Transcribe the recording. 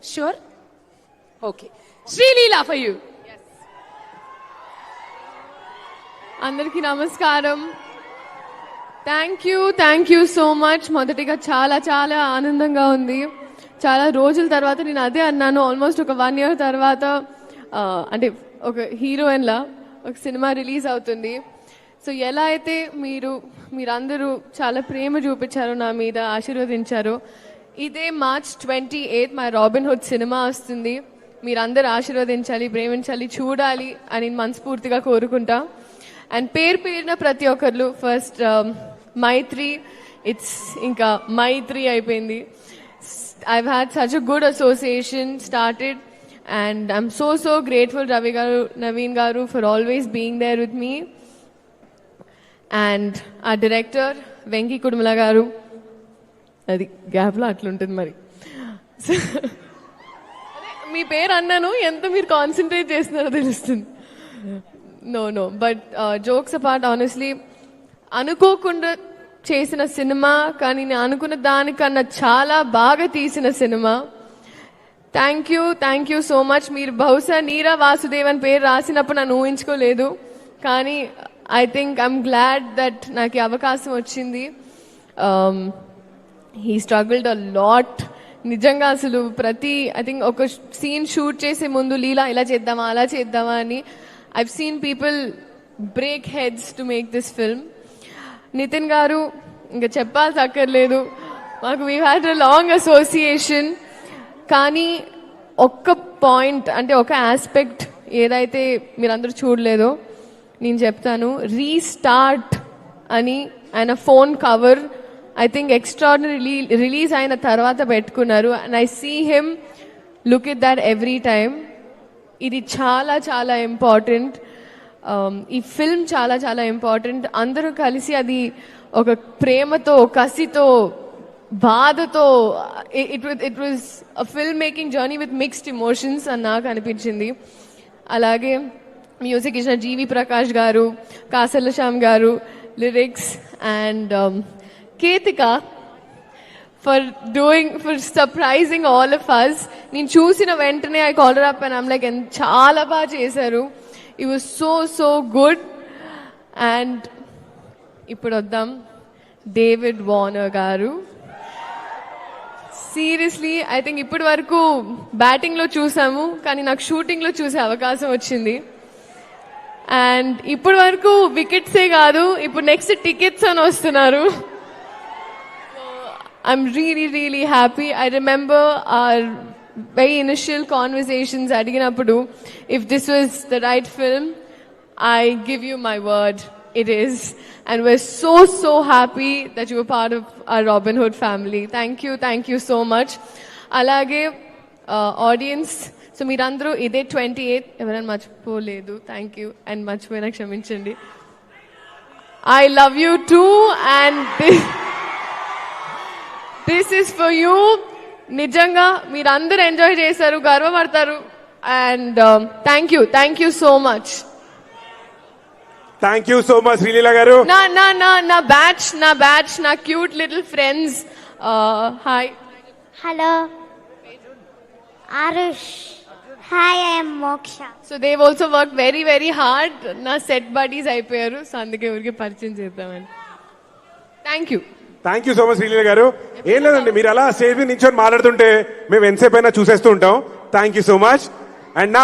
Sure? Okay. Srileela for you. అందరికీ నమస్కారం. Thank you so much. మొదటిగా చాలా చాలా ఆనందంగా ఉంది. చాలా రోజుల తర్వాత నేను అదే అన్నాను, ఆల్మోస్ట్ ఒక 1 year తర్వాత అంటే ఒక హీరోయిన్లా ఒక సినిమా రిలీజ్ అవుతుంది. సో ఎలా అయితే మీరందరూ చాలా ప్రేమ చూపించారో నా మీద, ఆశీర్వదించారో, ఇదే March 28 మా రాబిన్ హుడ్ సినిమా వస్తుంది. మీరందరూ ఆశీర్వదించాలి, ప్రేమించాలి, చూడాలి అని మనస్ఫూర్తిగా కోరుకుంటా. అండ్ పేరున ప్రతి ఒక్కరు ఫస్ట్ మైత్రి, ఇట్స్ ఇంకా మైత్రి అయిపోయింది. I've had such a good association started and I'm so grateful Ravi garu, Naveen garu for always being there with me. And our director Venki Kudumala garu, అది gap లో అట్లుంటుంది మరి. మీ పేరు అన్నాను, ఎంత మీరు కాన్సన్ట్రేట్ చేస్తున్నారో తెలుస్తుంది. No but jokes apart, honestly అనుకోకుండా చేసిన సినిమా, కానీ నేను అనుకున్న దానికన్నా చాలా బాగా తీసిన cinema. Thank you so much. మీరు బహుశా నీరా వాసుదేవ్ అని పేరు రాసినప్పుడు నన్ను ఊహించుకోలేదు, కానీ I think I'm glad that నాకు ఈ అవకాశం వచ్చింది. He struggled a lot. నిజంగా అసలు ఐ థింక్ ఒక సీన్ షూట్ చేసే ముందు లీలా ఇలా చేద్దామా అలా చేద్దామా అని I've seen people break heads to make this film. Nithin garu ఇంకా చెప్పాల్సి అక్కర్లేదు, మాకు we had a long association. కానీ ఒక్క పాయింట్, అంటే ఒక ఆస్పెక్ట్ ఏదైతే మీరందరూ చూడలేదో నేను చెప్తాను. రీస్టార్ట్ అని ఆయన phone cover I think extraordinary release అయిన తర్వాత పెట్టుకున్నారు. And I see him look it that every time. ఇది చాలా చాలా ఇంపార్టెంట్. ఈ ఫిల్మ్ చాలా చాలా ఇంపార్టెంట్. అందరూ కలిసి అది ఒక ప్రేమతో, కసితో, బాధతో, it was a film making journey with mixed emotions అని నాకు అనిపించింది. అలాగే మ్యూజిక్ ఇచ్చిన జీవి ప్రకాష్ గారు, Kasarla Shyam garu, lyrics, and Ketika for surprising all of us. నేను చూసిన వెంటనే I call her up and I'm like, చాలా బాగా చేశారు. It was so good. And ఇప్పుడు వద్దాం David Warner garu. Seriously I think ఇప్పటి వరకు బ్యాటింగ్లో చూసాము, కానీ నాకు షూటింగ్లో చూసే అవకాశం వచ్చింది. అండ్ ఇప్పటి వరకు వికెట్సే కాదు, ఇప్పుడు నెక్స్ట్ టికెట్స్ అని వస్తున్నారు. I'm really happy. I remember our very initial conversations అడిగినప్పుడు, if this was the right film, I give you my word, it is. And we're so happy that you were part of our Robin Hood family. Thank you so much. అలాగే audience, so మీరందరూ ఇదే 28 ఎవరైనా మర్చిపోలేదు, thank you. And మర్చిపోయినా క్షమించండి. I love you too, and this is for you. నిజంగా మీరందరూ enjoy చేశారు, గర్వపడతారు. And thank you so much. Thank you so much Sreeleela garu. నా బ్యాచ్ నా cute little friends. Hi. Hello Aarush. Hi, I am Moksha. So they also work very hard. నా set buddies అయిపోయారు, so అందుకే ఊరికి పరిచయం చేద్దామని. Thank you so much Sreeleela garu. ఏం లేదండి, మీరు అలా స్టేజ్ మీద నించొని మాట్లాడుతుంటే మేము ఎంతసేపు అయినా చూసేస్తూ ఉంటాం. Thank you so much. And నా